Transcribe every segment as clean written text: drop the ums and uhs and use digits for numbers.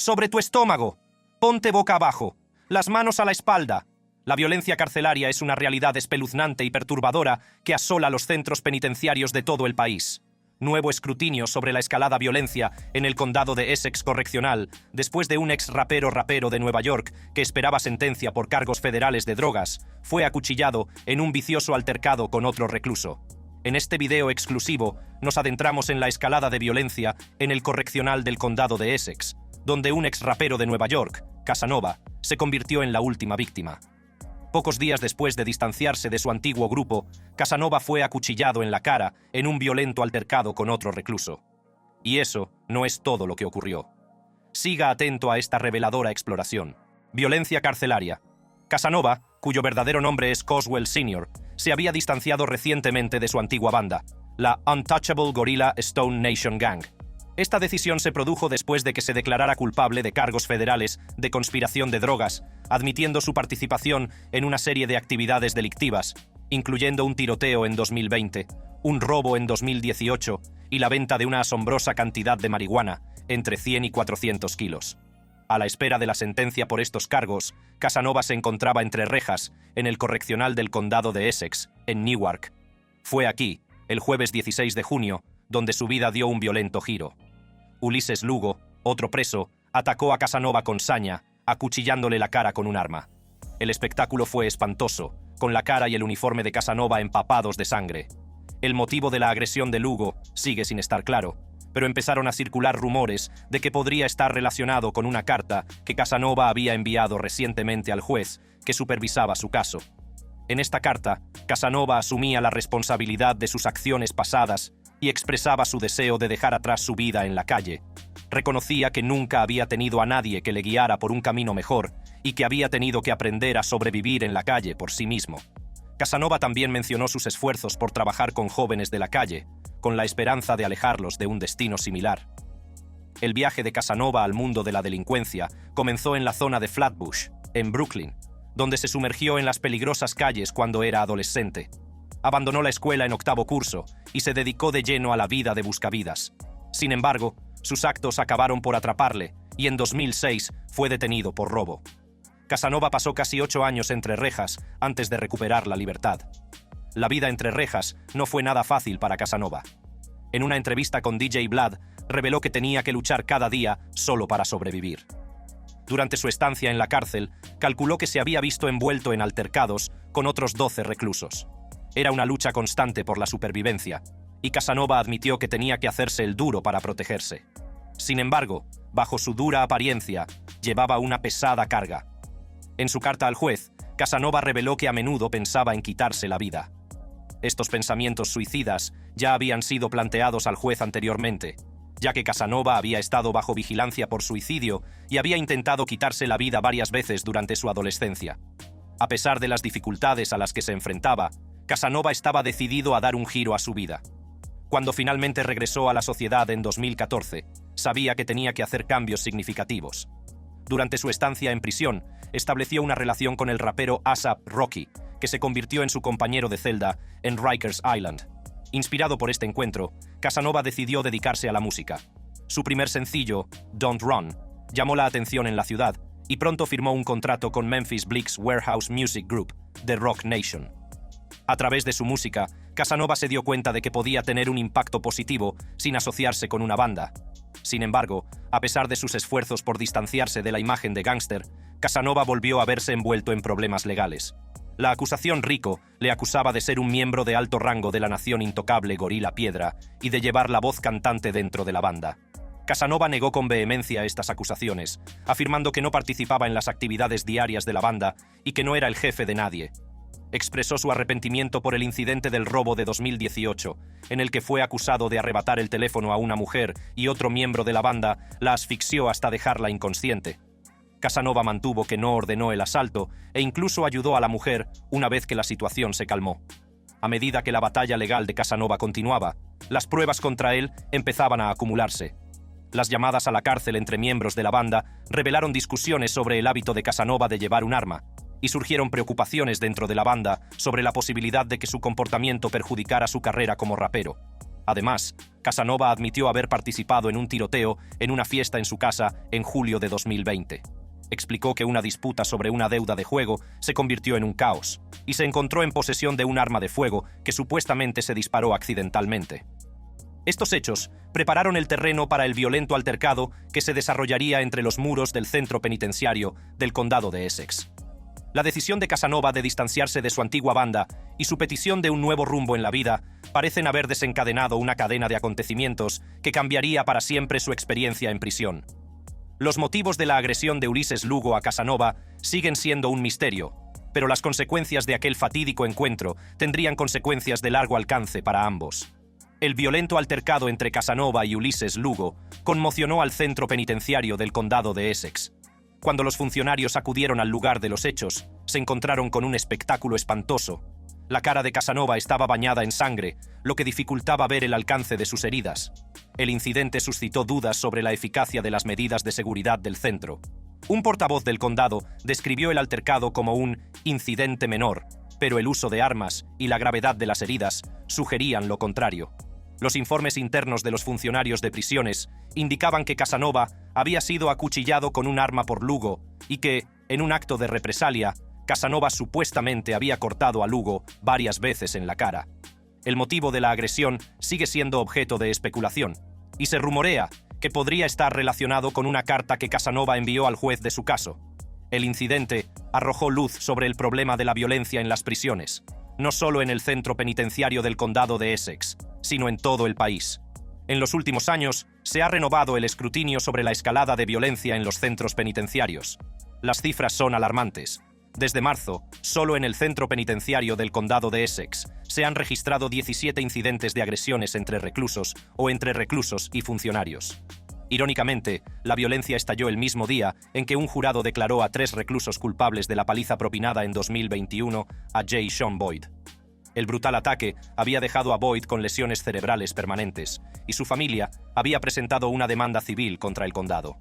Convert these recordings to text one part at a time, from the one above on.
Sobre tu estómago. Ponte boca abajo. Las manos a la espalda. La violencia carcelaria es una realidad espeluznante y perturbadora que asola los centros penitenciarios de todo el país. Nuevo escrutinio sobre la escalada violencia en el condado de Essex Correccional, después de un ex rapero de Nueva York que esperaba sentencia por cargos federales de drogas, fue acuchillado en un vicioso altercado con otro recluso. En este video exclusivo nos adentramos en la escalada de violencia en el correccional del condado de Essex, donde un ex rapero de Nueva York, Casanova, se convirtió en la última víctima. Pocos días después de distanciarse de su antiguo grupo, Casanova fue acuchillado en la cara en un violento altercado con otro recluso. Y eso no es todo lo que ocurrió. Siga atento a esta reveladora exploración. Violencia carcelaria. Casanova, cuyo verdadero nombre es Coswell Sr., se había distanciado recientemente de su antigua banda, la Untouchable Gorilla Stone Nation Gang. Esta decisión se produjo después de que se declarara culpable de cargos federales de conspiración de drogas, admitiendo su participación en una serie de actividades delictivas, incluyendo un tiroteo en 2020, un robo en 2018 y la venta de una asombrosa cantidad de marihuana, entre 100 y 400 kilos. A la espera de la sentencia por estos cargos, Casanova se encontraba entre rejas en el correccional del condado de Essex, en Newark. Fue aquí, el jueves 16 de junio, donde su vida dio un violento giro. Ulises Lugo, otro preso, atacó a Casanova con saña, acuchillándole la cara con un arma. El espectáculo fue espantoso, con la cara y el uniforme de Casanova empapados de sangre. El motivo de la agresión de Lugo sigue sin estar claro, pero empezaron a circular rumores de que podría estar relacionado con una carta que Casanova había enviado recientemente al juez que supervisaba su caso. En esta carta, Casanova asumía la responsabilidad de sus acciones pasadas y expresaba su deseo de dejar atrás su vida en la calle. Reconocía que nunca había tenido a nadie que le guiara por un camino mejor y que había tenido que aprender a sobrevivir en la calle por sí mismo. Casanova también mencionó sus esfuerzos por trabajar con jóvenes de la calle, con la esperanza de alejarlos de un destino similar. El viaje de Casanova al mundo de la delincuencia comenzó en la zona de Flatbush, en Brooklyn, donde se sumergió en las peligrosas calles cuando era adolescente. Abandonó la escuela en 8º curso y se dedicó de lleno a la vida de buscavidas. Sin embargo, sus actos acabaron por atraparle y en 2006 fue detenido por robo. Casanova pasó casi 8 años entre rejas antes de recuperar la libertad. La vida entre rejas no fue nada fácil para Casanova. En una entrevista con DJ Vlad, reveló que tenía que luchar cada día solo para sobrevivir. Durante su estancia en la cárcel, calculó que se había visto envuelto en altercados con otros 12 reclusos. Era una lucha constante por la supervivencia, y Casanova admitió que tenía que hacerse el duro para protegerse. Sin embargo, bajo su dura apariencia, llevaba una pesada carga. En su carta al juez, Casanova reveló que a menudo pensaba en quitarse la vida. Estos pensamientos suicidas ya habían sido planteados al juez anteriormente, ya que Casanova había estado bajo vigilancia por suicidio y había intentado quitarse la vida varias veces durante su adolescencia. A pesar de las dificultades a las que se enfrentaba, Casanova estaba decidido a dar un giro a su vida. Cuando finalmente regresó a la sociedad en 2014, sabía que tenía que hacer cambios significativos. Durante su estancia en prisión, estableció una relación con el rapero A$AP Rocky, que se convirtió en su compañero de celda en Rikers Island. Inspirado por este encuentro, Casanova decidió dedicarse a la música. Su primer sencillo, Don't Run, llamó la atención en la ciudad y pronto firmó un contrato con Memphis Bleek's Warehouse Music Group, The Rock Nation. A través de su música, Casanova se dio cuenta de que podía tener un impacto positivo sin asociarse con una banda. Sin embargo, a pesar de sus esfuerzos por distanciarse de la imagen de gángster, Casanova volvió a verse envuelto en problemas legales. La acusación RICO le acusaba de ser un miembro de alto rango de la nación intocable Gorila Piedra y de llevar la voz cantante dentro de la banda. Casanova negó con vehemencia estas acusaciones, afirmando que no participaba en las actividades diarias de la banda y que no era el jefe de nadie. Expresó su arrepentimiento por el incidente del robo de 2018, en el que fue acusado de arrebatar el teléfono a una mujer y otro miembro de la banda la asfixió hasta dejarla inconsciente. Casanova mantuvo que no ordenó el asalto e incluso ayudó a la mujer una vez que la situación se calmó. A medida que la batalla legal de Casanova continuaba, las pruebas contra él empezaban a acumularse. Las llamadas a la cárcel entre miembros de la banda revelaron discusiones sobre el hábito de Casanova de llevar un arma, y surgieron preocupaciones dentro de la banda sobre la posibilidad de que su comportamiento perjudicara su carrera como rapero. Además, Casanova admitió haber participado en un tiroteo en una fiesta en su casa en julio de 2020. Explicó que una disputa sobre una deuda de juego se convirtió en un caos y se encontró en posesión de un arma de fuego que supuestamente se disparó accidentalmente. Estos hechos prepararon el terreno para el violento altercado que se desarrollaría entre los muros del centro penitenciario del condado de Essex. La decisión de Casanova de distanciarse de su antigua banda y su petición de un nuevo rumbo en la vida parecen haber desencadenado una cadena de acontecimientos que cambiaría para siempre su experiencia en prisión. Los motivos de la agresión de Ulises Lugo a Casanova siguen siendo un misterio, pero las consecuencias de aquel fatídico encuentro tendrían consecuencias de largo alcance para ambos. El violento altercado entre Casanova y Ulises Lugo conmocionó al centro penitenciario del condado de Essex. Cuando los funcionarios acudieron al lugar de los hechos, se encontraron con un espectáculo espantoso. La cara de Casanova estaba bañada en sangre, lo que dificultaba ver el alcance de sus heridas. El incidente suscitó dudas sobre la eficacia de las medidas de seguridad del centro. Un portavoz del condado describió el altercado como un incidente menor, pero el uso de armas y la gravedad de las heridas sugerían lo contrario. Los informes internos de los funcionarios de prisiones indicaban que Casanova había sido acuchillado con un arma por Lugo y que, en un acto de represalia, Casanova supuestamente había cortado a Lugo varias veces en la cara. El motivo de la agresión sigue siendo objeto de especulación, y se rumorea que podría estar relacionado con una carta que Casanova envió al juez de su caso. El incidente arrojó luz sobre el problema de la violencia en las prisiones, no solo en el centro penitenciario del condado de Essex, sino en todo el país. En los últimos años, se ha renovado el escrutinio sobre la escalada de violencia en los centros penitenciarios. Las cifras son alarmantes. Desde marzo, solo en el centro penitenciario del condado de Essex se han registrado 17 incidentes de agresiones entre reclusos o entre reclusos y funcionarios. Irónicamente, la violencia estalló el mismo día en que un jurado declaró a 3 reclusos culpables de la paliza propinada en 2021 a J. Sean Boyd. El brutal ataque había dejado a Boyd con lesiones cerebrales permanentes, y su familia había presentado una demanda civil contra el condado.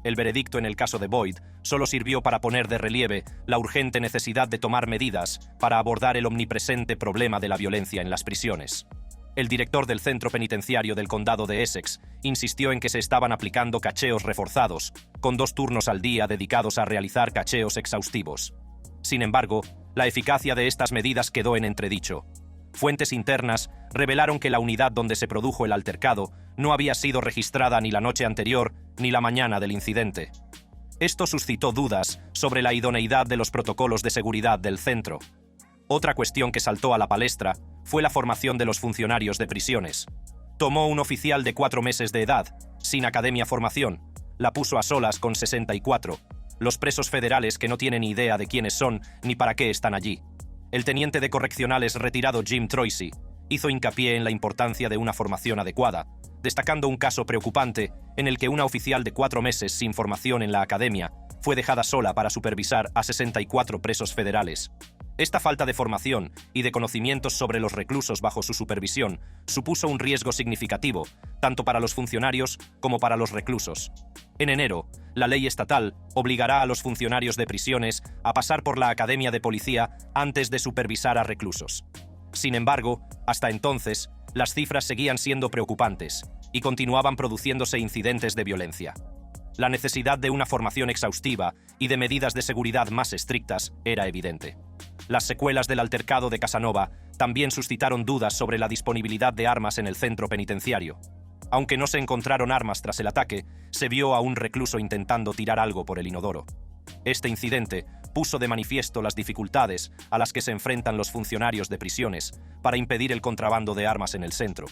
El veredicto en el caso de Boyd solo sirvió para poner de relieve la urgente necesidad de tomar medidas para abordar el omnipresente problema de la violencia en las prisiones. El director del centro penitenciario del condado de Essex insistió en que se estaban aplicando cacheos reforzados, con 2 turnos al día dedicados a realizar cacheos exhaustivos. Sin embargo, la eficacia de estas medidas quedó en entredicho. Fuentes internas revelaron que la unidad donde se produjo el altercado no había sido registrada ni la noche anterior ni la mañana del incidente. Esto suscitó dudas sobre la idoneidad de los protocolos de seguridad del centro. Otra cuestión que saltó a la palestra fue la formación de los funcionarios de prisiones. Tomó un oficial de 4 meses de edad, sin academia formación, la puso a solas con 64, los presos federales que no tienen idea de quiénes son ni para qué están allí. El teniente de correccionales retirado Jim Troisi hizo hincapié en la importancia de una formación adecuada, destacando un caso preocupante en el que una oficial de 4 meses sin formación en la academia fue dejada sola para supervisar a 64 presos federales. Esta falta de formación y de conocimientos sobre los reclusos bajo su supervisión supuso un riesgo significativo, tanto para los funcionarios como para los reclusos. En enero, la ley estatal obligará a los funcionarios de prisiones a pasar por la Academia de Policía antes de supervisar a reclusos. Sin embargo, hasta entonces, las cifras seguían siendo preocupantes y continuaban produciéndose incidentes de violencia. La necesidad de una formación exhaustiva y de medidas de seguridad más estrictas era evidente. Las secuelas del altercado de Casanova también suscitaron dudas sobre la disponibilidad de armas en el centro penitenciario. Aunque no se encontraron armas tras el ataque, se vio a un recluso intentando tirar algo por el inodoro. Este incidente puso de manifiesto las dificultades a las que se enfrentan los funcionarios de prisiones para impedir el contrabando de armas en el centro.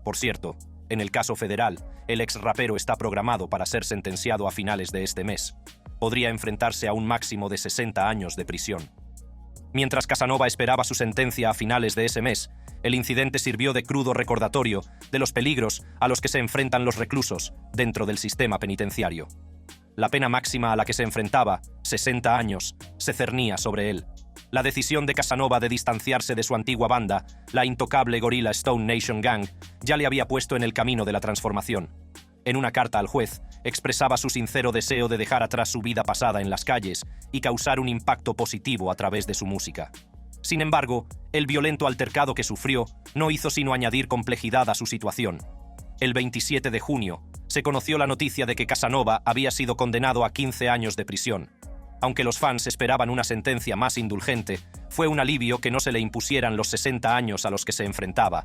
Por cierto, en el caso federal, el ex rapero está programado para ser sentenciado a finales de este mes. Podría enfrentarse a un máximo de 60 años de prisión. Mientras Casanova esperaba su sentencia a finales de ese mes, el incidente sirvió de crudo recordatorio de los peligros a los que se enfrentan los reclusos dentro del sistema penitenciario. La pena máxima a la que se enfrentaba, 60 años, se cernía sobre él. La decisión de Casanova de distanciarse de su antigua banda, la intocable Gorilla Stone Nation Gang, ya le había puesto en el camino de la transformación. En una carta al juez, expresaba su sincero deseo de dejar atrás su vida pasada en las calles y causar un impacto positivo a través de su música. Sin embargo, el violento altercado que sufrió no hizo sino añadir complejidad a su situación. El 27 de junio, se conoció la noticia de que Casanova había sido condenado a 15 años de prisión. Aunque los fans esperaban una sentencia más indulgente, fue un alivio que no se le impusieran los 60 años a los que se enfrentaba.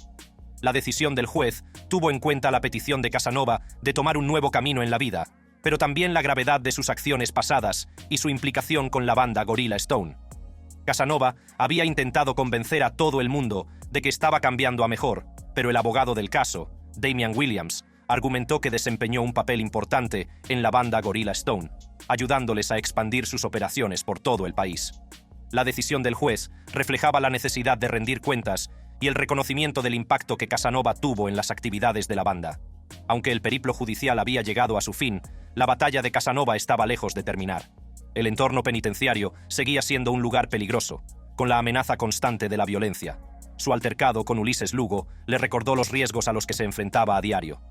La decisión del juez tuvo en cuenta la petición de Casanova de tomar un nuevo camino en la vida, pero también la gravedad de sus acciones pasadas y su implicación con la banda Gorilla Stone. Casanova había intentado convencer a todo el mundo de que estaba cambiando a mejor, pero el abogado del caso, Damian Williams, argumentó que desempeñó un papel importante en la banda Gorilla Stone, ayudándoles a expandir sus operaciones por todo el país. La decisión del juez reflejaba la necesidad de rendir cuentas y el reconocimiento del impacto que Casanova tuvo en las actividades de la banda. Aunque el periplo judicial había llegado a su fin, la batalla de Casanova estaba lejos de terminar. El entorno penitenciario seguía siendo un lugar peligroso, con la amenaza constante de la violencia. Su altercado con Ulises Lugo le recordó los riesgos a los que se enfrentaba a diario.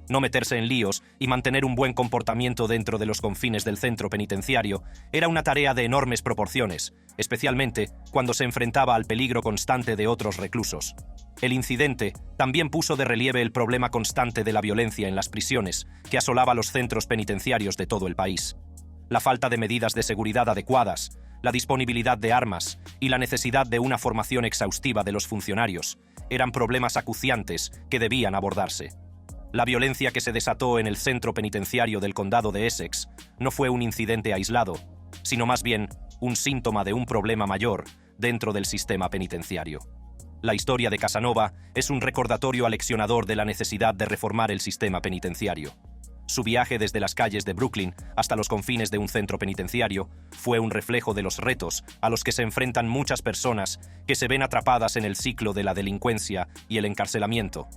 No meterse en líos y mantener un buen comportamiento dentro de los confines del centro penitenciario era una tarea de enormes proporciones, especialmente cuando se enfrentaba al peligro constante de otros reclusos. El incidente también puso de relieve el problema constante de la violencia en las prisiones que asolaba los centros penitenciarios de todo el país. La falta de medidas de seguridad adecuadas, la disponibilidad de armas y la necesidad de una formación exhaustiva de los funcionarios eran problemas acuciantes que debían abordarse. La violencia que se desató en el centro penitenciario del condado de Essex no fue un incidente aislado, sino más bien un síntoma de un problema mayor dentro del sistema penitenciario. La historia de Casanova es un recordatorio aleccionador de la necesidad de reformar el sistema penitenciario. Su viaje desde las calles de Brooklyn hasta los confines de un centro penitenciario fue un reflejo de los retos a los que se enfrentan muchas personas que se ven atrapadas en el ciclo de la delincuencia y el encarcelamiento.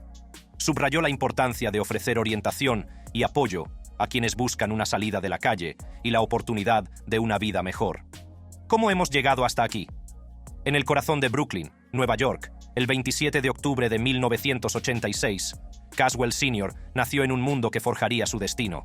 Subrayó la importancia de ofrecer orientación y apoyo a quienes buscan una salida de la calle y la oportunidad de una vida mejor. ¿Cómo hemos llegado hasta aquí? En el corazón de Brooklyn, Nueva York, el 27 de octubre de 1986, Caswell Sr. nació en un mundo que forjaría su destino.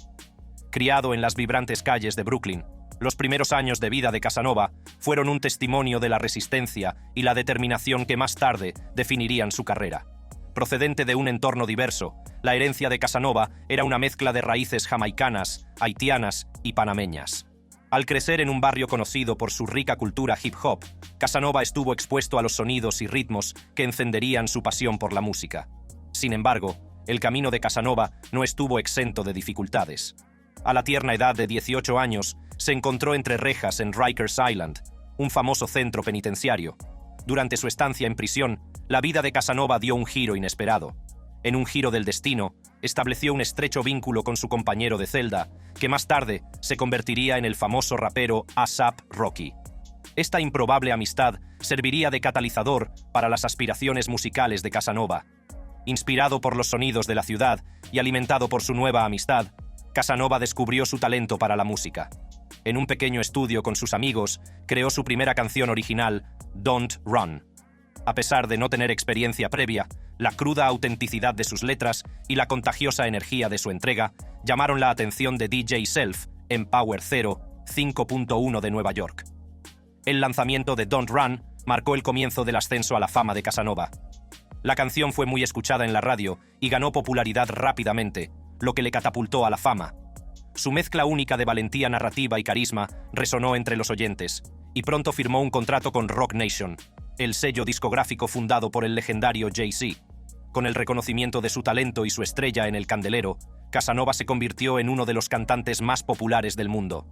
Criado en las vibrantes calles de Brooklyn, los primeros años de vida de Casanova fueron un testimonio de la resistencia y la determinación que más tarde definirían su carrera. Procedente de un entorno diverso, la herencia de Casanova era una mezcla de raíces jamaicanas, haitianas y panameñas. Al crecer en un barrio conocido por su rica cultura hip-hop, Casanova estuvo expuesto a los sonidos y ritmos que encenderían su pasión por la música. Sin embargo, el camino de Casanova no estuvo exento de dificultades. A la tierna edad de 18 años, se encontró entre rejas en Rikers Island, un famoso centro penitenciario. Durante su estancia en prisión, la vida de Casanova dio un giro inesperado. En un giro del destino, estableció un estrecho vínculo con su compañero de celda, que más tarde se convertiría en el famoso rapero A$AP Rocky. Esta improbable amistad serviría de catalizador para las aspiraciones musicales de Casanova. Inspirado por los sonidos de la ciudad y alimentado por su nueva amistad, Casanova descubrió su talento para la música. En un pequeño estudio con sus amigos, creó su primera canción original, Don't Run. A pesar de no tener experiencia previa, la cruda autenticidad de sus letras y la contagiosa energía de su entrega llamaron la atención de DJ Self en Power 5.1 de Nueva York. El lanzamiento de Don't Run marcó el comienzo del ascenso a la fama de Casanova. La canción fue muy escuchada en la radio y ganó popularidad rápidamente, lo que le catapultó a la fama. Su mezcla única de valentía narrativa y carisma resonó entre los oyentes, y pronto firmó un contrato con Roc Nation, el sello discográfico fundado por el legendario Jay-Z. Con el reconocimiento de su talento y su estrella en el candelero, Casanova se convirtió en uno de los cantantes más populares del mundo.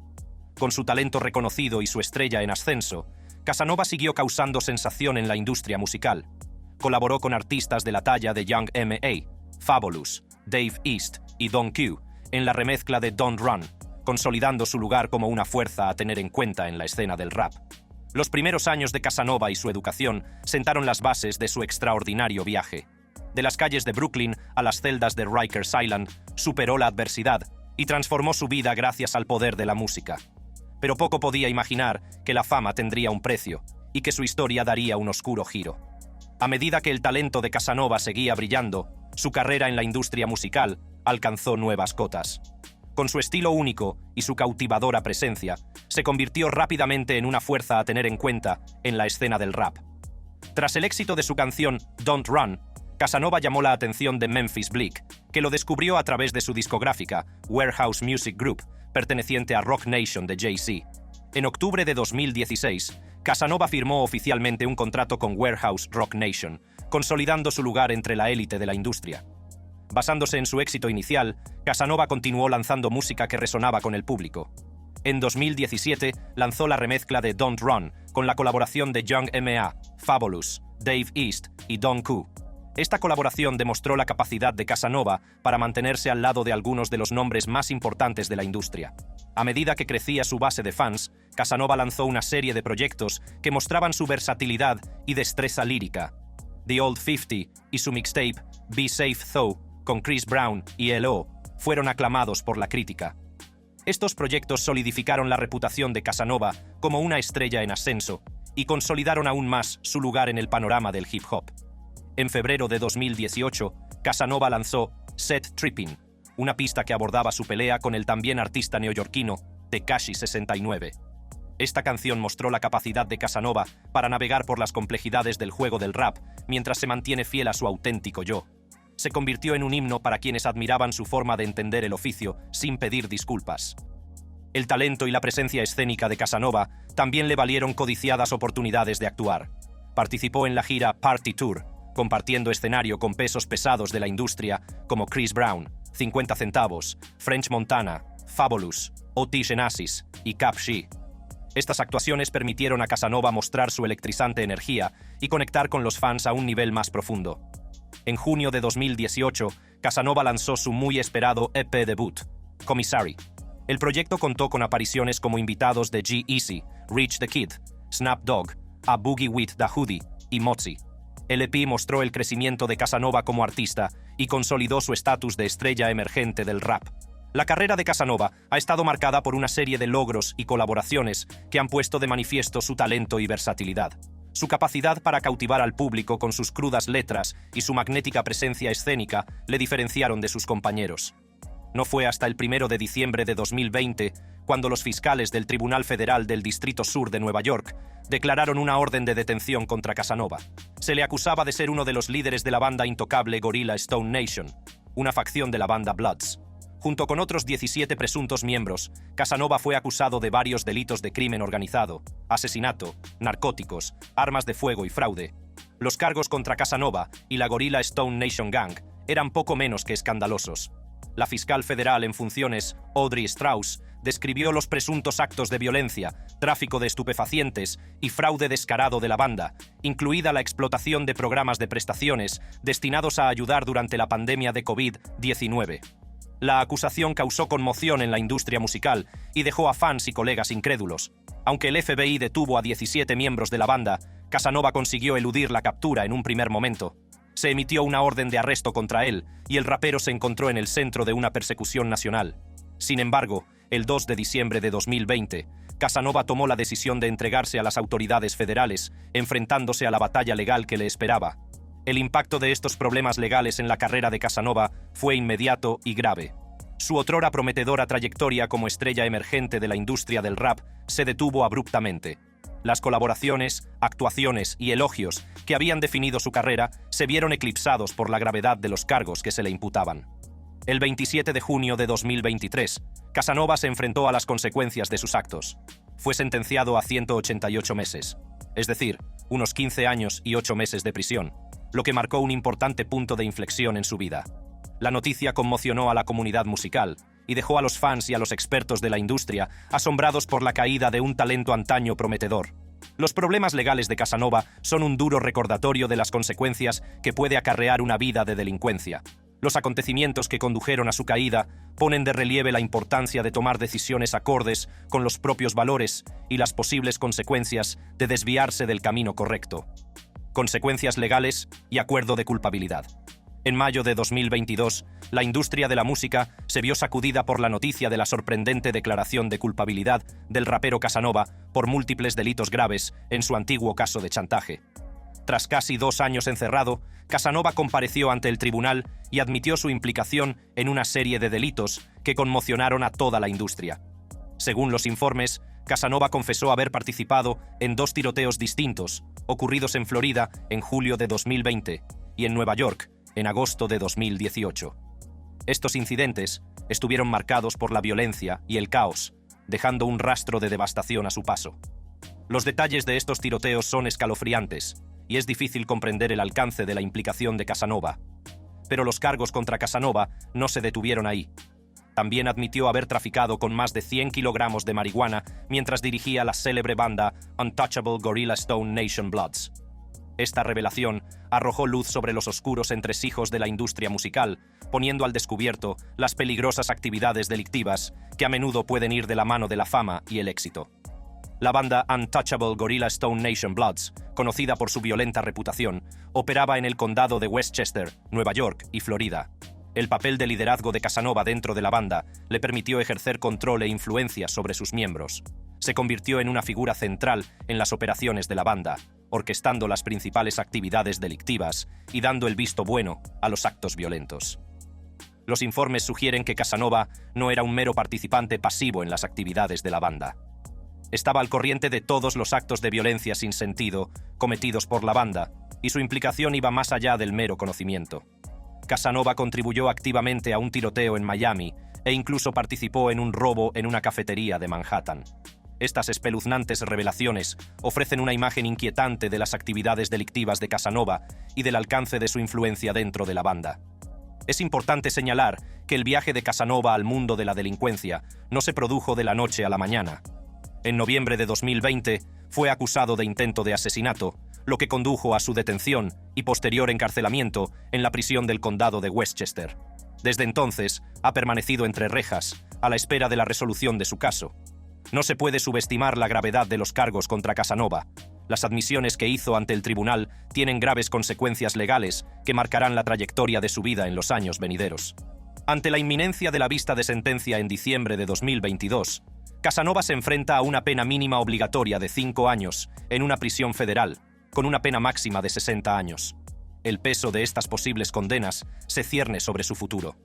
Con su talento reconocido y su estrella en ascenso, Casanova siguió causando sensación en la industria musical. Colaboró con artistas de la talla de Young M.A., Fabulous, Dave East y Don Q en la remezcla de Don't Run, consolidando su lugar como una fuerza a tener en cuenta en la escena del rap. Los primeros años de Casanova y su educación sentaron las bases de su extraordinario viaje. De las calles de Brooklyn a las celdas de Rikers Island, superó la adversidad y transformó su vida gracias al poder de la música. Pero poco podía imaginar que la fama tendría un precio y que su historia daría un oscuro giro. A medida que el talento de Casanova seguía brillando, su carrera en la industria musical alcanzó nuevas cotas. Con su estilo único y su cautivadora presencia, se convirtió rápidamente en una fuerza a tener en cuenta en la escena del rap. Tras el éxito de su canción Don't Run, Casanova llamó la atención de Memphis Bleek, que lo descubrió a través de su discográfica Warehouse Music Group, perteneciente a Roc Nation de Jay-Z. En octubre de 2016, Casanova firmó oficialmente un contrato con Warehouse Roc Nation, consolidando su lugar entre la élite de la industria. Basándose en su éxito inicial, Casanova continuó lanzando música que resonaba con el público. En 2017 lanzó la remezcla de Don't Run, con la colaboración de Young M.A., Fabulous, Dave East y Don Q. Esta colaboración demostró la capacidad de Casanova para mantenerse al lado de algunos de los nombres más importantes de la industria. A medida que crecía su base de fans, Casanova lanzó una serie de proyectos que mostraban su versatilidad y destreza lírica. The Old 50 y su mixtape Be Safe Though, con Chris Brown y L.O., fueron aclamados por la crítica. Estos proyectos solidificaron la reputación de Casanova como una estrella en ascenso y consolidaron aún más su lugar en el panorama del hip hop. En febrero de 2018, Casanova lanzó Set Trippin', una pista que abordaba su pelea con el también artista neoyorquino Tekashi 69. Esta canción mostró la capacidad de Casanova para navegar por las complejidades del juego del rap mientras se mantiene fiel a su auténtico yo. Se convirtió en un himno para quienes admiraban su forma de entender el oficio sin pedir disculpas. El talento y la presencia escénica de Casanova también le valieron codiciadas oportunidades de actuar. Participó en la gira Party Tour, compartiendo escenario con pesos pesados de la industria como Chris Brown, 50 Centavos, French Montana, Fabulous, O.T. Genasis y Cap She. Estas actuaciones permitieron a Casanova mostrar su electrizante energía y conectar con los fans a un nivel más profundo. En junio de 2018, Casanova lanzó su muy esperado EP debut, Commissary. El proyecto contó con apariciones como invitados de G-Eazy, Rich the Kid, Snap Dogg, A Boogie with Da Hoodie y Mozzy. El EP mostró el crecimiento de Casanova como artista y consolidó su estatus de estrella emergente del rap. La carrera de Casanova ha estado marcada por una serie de logros y colaboraciones que han puesto de manifiesto su talento y versatilidad. Su capacidad para cautivar al público con sus crudas letras y su magnética presencia escénica le diferenciaron de sus compañeros. No fue hasta el 1 de diciembre de 2020 cuando los fiscales del Tribunal Federal del Distrito Sur de Nueva York declararon una orden de detención contra Casanova. Se le acusaba de ser uno de los líderes de la banda intocable Gorilla Stone Nation, una facción de la banda Bloods. Junto con otros 17 presuntos miembros, Casanova fue acusado de varios delitos de crimen organizado, asesinato, narcóticos, armas de fuego y fraude. Los cargos contra Casanova y la Gorilla Stone Nation Gang eran poco menos que escandalosos. La fiscal federal en funciones, Audrey Strauss, describió los presuntos actos de violencia, tráfico de estupefacientes y fraude descarado de la banda, incluida la explotación de programas de prestaciones destinados a ayudar durante la pandemia de COVID-19. La acusación causó conmoción en la industria musical y dejó a fans y colegas incrédulos. Aunque el FBI detuvo a 17 miembros de la banda, Casanova consiguió eludir la captura en un primer momento. Se emitió una orden de arresto contra él y el rapero se encontró en el centro de una persecución nacional. Sin embargo, el 2 de diciembre de 2020, Casanova tomó la decisión de entregarse a las autoridades federales, enfrentándose a la batalla legal que le esperaba. El impacto de estos problemas legales en la carrera de Casanova fue inmediato y grave. Su otrora prometedora trayectoria como estrella emergente de la industria del rap se detuvo abruptamente. Las colaboraciones, actuaciones y elogios que habían definido su carrera se vieron eclipsados por la gravedad de los cargos que se le imputaban. El 27 de junio de 2023, Casanova se enfrentó a las consecuencias de sus actos. Fue sentenciado a 188 meses, es decir, unos 15 años y 8 meses de prisión, lo que marcó un importante punto de inflexión en su vida. La noticia conmocionó a la comunidad musical y dejó a los fans y a los expertos de la industria asombrados por la caída de un talento antaño prometedor. Los problemas legales de Casanova son un duro recordatorio de las consecuencias que puede acarrear una vida de delincuencia. Los acontecimientos que condujeron a su caída ponen de relieve la importancia de tomar decisiones acordes con los propios valores y las posibles consecuencias de desviarse del camino correcto. Consecuencias legales y acuerdo de culpabilidad. En mayo de 2022, la industria de la música se vio sacudida por la noticia de la sorprendente declaración de culpabilidad del rapero Casanova por múltiples delitos graves en su antiguo caso de chantaje. Tras casi 2 años encerrado, Casanova compareció ante el tribunal y admitió su implicación en una serie de delitos que conmocionaron a toda la industria. Según los informes, Casanova confesó haber participado en 2 tiroteos distintos, ocurridos en Florida en julio de 2020 y en Nueva York en agosto de 2018. Estos incidentes estuvieron marcados por la violencia y el caos, dejando un rastro de devastación a su paso. Los detalles de estos tiroteos son escalofriantes, y es difícil comprender el alcance de la implicación de Casanova. Pero los cargos contra Casanova no se detuvieron ahí. También admitió haber traficado con más de 100 kilogramos de marihuana mientras dirigía la célebre banda Untouchable Gorilla Stone Nation Bloods. Esta revelación arrojó luz sobre los oscuros entresijos de la industria musical, poniendo al descubierto las peligrosas actividades delictivas que a menudo pueden ir de la mano de la fama y el éxito. La banda Untouchable Gorilla Stone Nation Bloods, conocida por su violenta reputación, operaba en el condado de Westchester, Nueva York y Florida. El papel de liderazgo de Casanova dentro de la banda le permitió ejercer control e influencia sobre sus miembros. Se convirtió en una figura central en las operaciones de la banda, orquestando las principales actividades delictivas y dando el visto bueno a los actos violentos. Los informes sugieren que Casanova no era un mero participante pasivo en las actividades de la banda. Estaba al corriente de todos los actos de violencia sin sentido cometidos por la banda, y su implicación iba más allá del mero conocimiento. Casanova contribuyó activamente a un tiroteo en Miami e incluso participó en un robo en una cafetería de Manhattan. Estas espeluznantes revelaciones ofrecen una imagen inquietante de las actividades delictivas de Casanova y del alcance de su influencia dentro de la banda. Es importante señalar que el viaje de Casanova al mundo de la delincuencia no se produjo de la noche a la mañana. En noviembre de 2020 fue acusado de intento de asesinato, lo que condujo a su detención y posterior encarcelamiento en la prisión del condado de Westchester. Desde entonces, ha permanecido entre rejas, a la espera de la resolución de su caso. No se puede subestimar la gravedad de los cargos contra Casanova. Las admisiones que hizo ante el tribunal tienen graves consecuencias legales que marcarán la trayectoria de su vida en los años venideros. Ante la inminencia de la vista de sentencia en diciembre de 2022, Casanova se enfrenta a una pena mínima obligatoria de 5 años en una prisión federal, con una pena máxima de 60 años. El peso de estas posibles condenas se cierne sobre su futuro.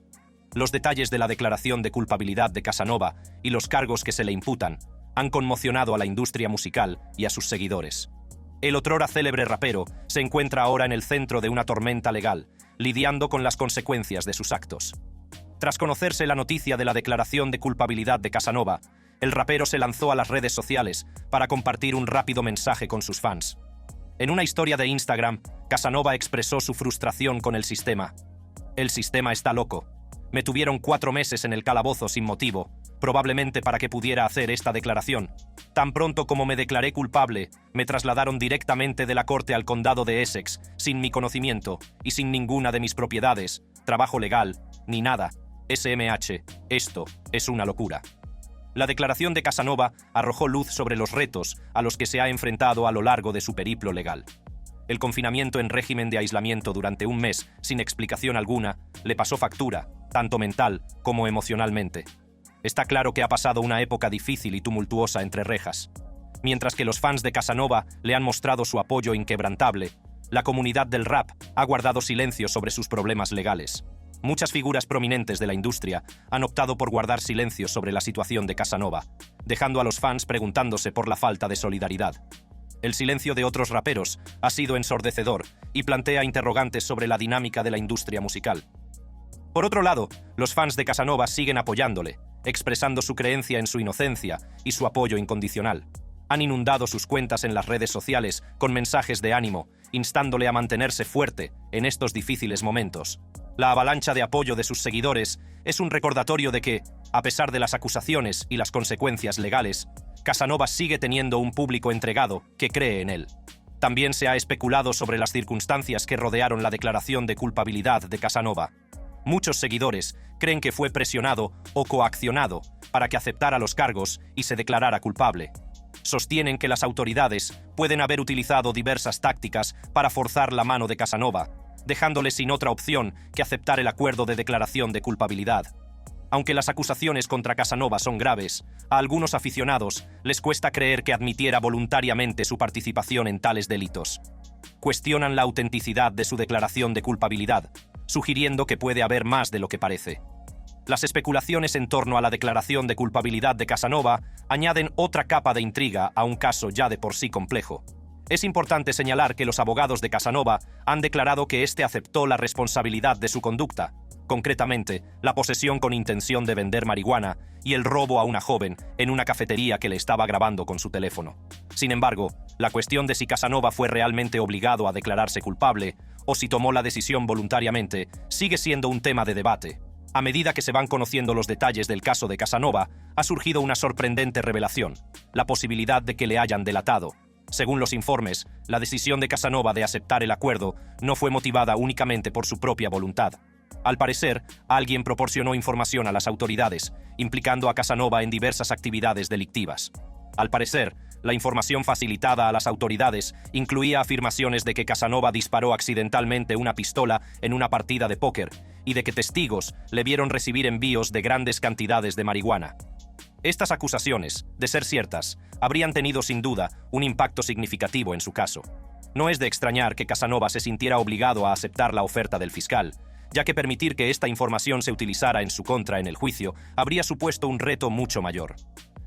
Los detalles de la declaración de culpabilidad de Casanova y los cargos que se le imputan han conmocionado a la industria musical y a sus seguidores. El otrora célebre rapero se encuentra ahora en el centro de una tormenta legal, lidiando con las consecuencias de sus actos. Tras conocerse la noticia de la declaración de culpabilidad de Casanova, el rapero se lanzó a las redes sociales para compartir un rápido mensaje con sus fans. En una historia de Instagram, Casanova expresó su frustración con el sistema. El sistema está loco. Me tuvieron 4 meses en el calabozo sin motivo, probablemente para que pudiera hacer esta declaración. Tan pronto como me declaré culpable, me trasladaron directamente de la corte al condado de Essex, sin mi conocimiento y sin ninguna de mis propiedades, trabajo legal, ni nada. SMH, esto es una locura. La declaración de Casanova arrojó luz sobre los retos a los que se ha enfrentado a lo largo de su periplo legal. El confinamiento en régimen de aislamiento durante un mes, sin explicación alguna, le pasó factura, tanto mental como emocionalmente. Está claro que ha pasado una época difícil y tumultuosa entre rejas. Mientras que los fans de Casanova le han mostrado su apoyo inquebrantable, la comunidad del rap ha guardado silencio sobre sus problemas legales. Muchas figuras prominentes de la industria han optado por guardar silencio sobre la situación de Casanova, dejando a los fans preguntándose por la falta de solidaridad. El silencio de otros raperos ha sido ensordecedor y plantea interrogantes sobre la dinámica de la industria musical. Por otro lado, los fans de Casanova siguen apoyándole, expresando su creencia en su inocencia y su apoyo incondicional. Han inundado sus cuentas en las redes sociales con mensajes de ánimo, instándole a mantenerse fuerte en estos difíciles momentos. La avalancha de apoyo de sus seguidores es un recordatorio de que, a pesar de las acusaciones y las consecuencias legales, Casanova sigue teniendo un público entregado que cree en él. También se ha especulado sobre las circunstancias que rodearon la declaración de culpabilidad de Casanova. Muchos seguidores creen que fue presionado o coaccionado para que aceptara los cargos y se declarara culpable. Sostienen que las autoridades pueden haber utilizado diversas tácticas para forzar la mano de Casanova, dejándole sin otra opción que aceptar el acuerdo de declaración de culpabilidad. Aunque las acusaciones contra Casanova son graves, a algunos aficionados les cuesta creer que admitiera voluntariamente su participación en tales delitos. Cuestionan la autenticidad de su declaración de culpabilidad, sugiriendo que puede haber más de lo que parece. Las especulaciones en torno a la declaración de culpabilidad de Casanova añaden otra capa de intriga a un caso ya de por sí complejo. Es importante señalar que los abogados de Casanova han declarado que éste aceptó la responsabilidad de su conducta, concretamente la posesión con intención de vender marihuana y el robo a una joven en una cafetería que le estaba grabando con su teléfono. Sin embargo, la cuestión de si Casanova fue realmente obligado a declararse culpable o si tomó la decisión voluntariamente sigue siendo un tema de debate. A medida que se van conociendo los detalles del caso de Casanova, ha surgido una sorprendente revelación: la posibilidad de que le hayan delatado. Según los informes, la decisión de Casanova de aceptar el acuerdo no fue motivada únicamente por su propia voluntad. Al parecer, alguien proporcionó información a las autoridades, implicando a Casanova en diversas actividades delictivas. Al parecer, la información facilitada a las autoridades incluía afirmaciones de que Casanova disparó accidentalmente una pistola en una partida de póker y de que testigos le vieron recibir envíos de grandes cantidades de marihuana. Estas acusaciones, de ser ciertas, habrían tenido sin duda un impacto significativo en su caso. No es de extrañar que Casanova se sintiera obligado a aceptar la oferta del fiscal, ya que permitir que esta información se utilizara en su contra en el juicio habría supuesto un reto mucho mayor.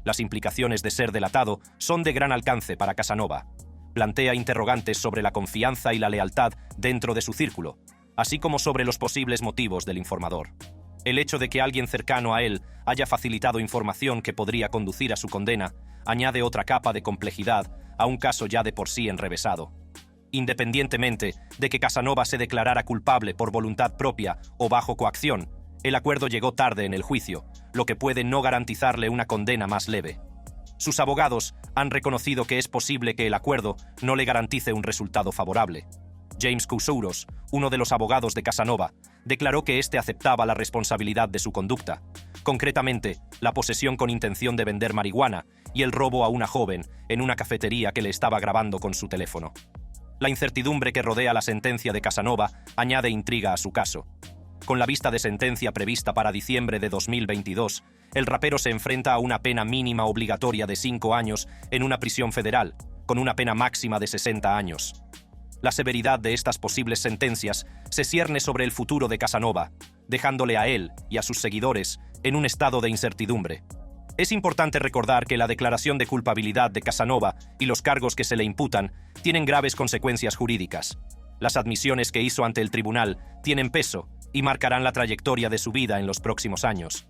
Las implicaciones de ser delatado son de gran alcance para Casanova. Plantea interrogantes sobre la confianza y la lealtad dentro de su círculo, así como sobre los posibles motivos del informador. El hecho de que alguien cercano a él haya facilitado información que podría conducir a su condena añade otra capa de complejidad a un caso ya de por sí enrevesado. Independientemente de que Casanova se declarara culpable por voluntad propia o bajo coacción, el acuerdo llegó tarde en el juicio, lo que puede no garantizarle una condena más leve. Sus abogados han reconocido que es posible que el acuerdo no le garantice un resultado favorable. James Kousouros, uno de los abogados de Casanova, declaró que éste aceptaba la responsabilidad de su conducta, concretamente la posesión con intención de vender marihuana y el robo a una joven en una cafetería que le estaba grabando con su teléfono. La incertidumbre que rodea la sentencia de Casanova añade intriga a su caso. Con la vista de sentencia prevista para diciembre de 2022, el rapero se enfrenta a una pena mínima obligatoria de 5 años en una prisión federal, con una pena máxima de 60 años. La severidad de estas posibles sentencias se cierne sobre el futuro de Casanova, dejándole a él y a sus seguidores en un estado de incertidumbre. Es importante recordar que la declaración de culpabilidad de Casanova y los cargos que se le imputan tienen graves consecuencias jurídicas. Las admisiones que hizo ante el tribunal tienen peso y marcarán la trayectoria de su vida en los próximos años.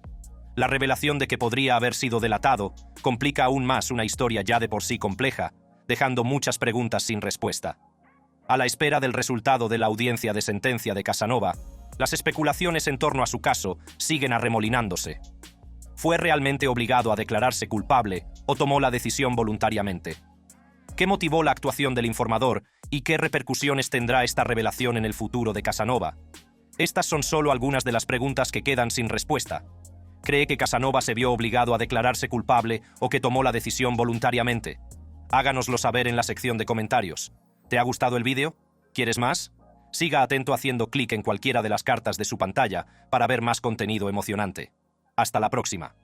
La revelación de que podría haber sido delatado complica aún más una historia ya de por sí compleja, dejando muchas preguntas sin respuesta. A la espera del resultado de la audiencia de sentencia de Casanova, las especulaciones en torno a su caso siguen arremolinándose. ¿Fue realmente obligado a declararse culpable o tomó la decisión voluntariamente? ¿Qué motivó la actuación del informador y qué repercusiones tendrá esta revelación en el futuro de Casanova? Estas son solo algunas de las preguntas que quedan sin respuesta. ¿Cree que Casanova se vio obligado a declararse culpable o que tomó la decisión voluntariamente? Háganoslo saber en la sección de comentarios. ¿Te ha gustado el vídeo? ¿Quieres más? Siga atento haciendo clic en cualquiera de las cartas de su pantalla para ver más contenido emocionante. Hasta la próxima.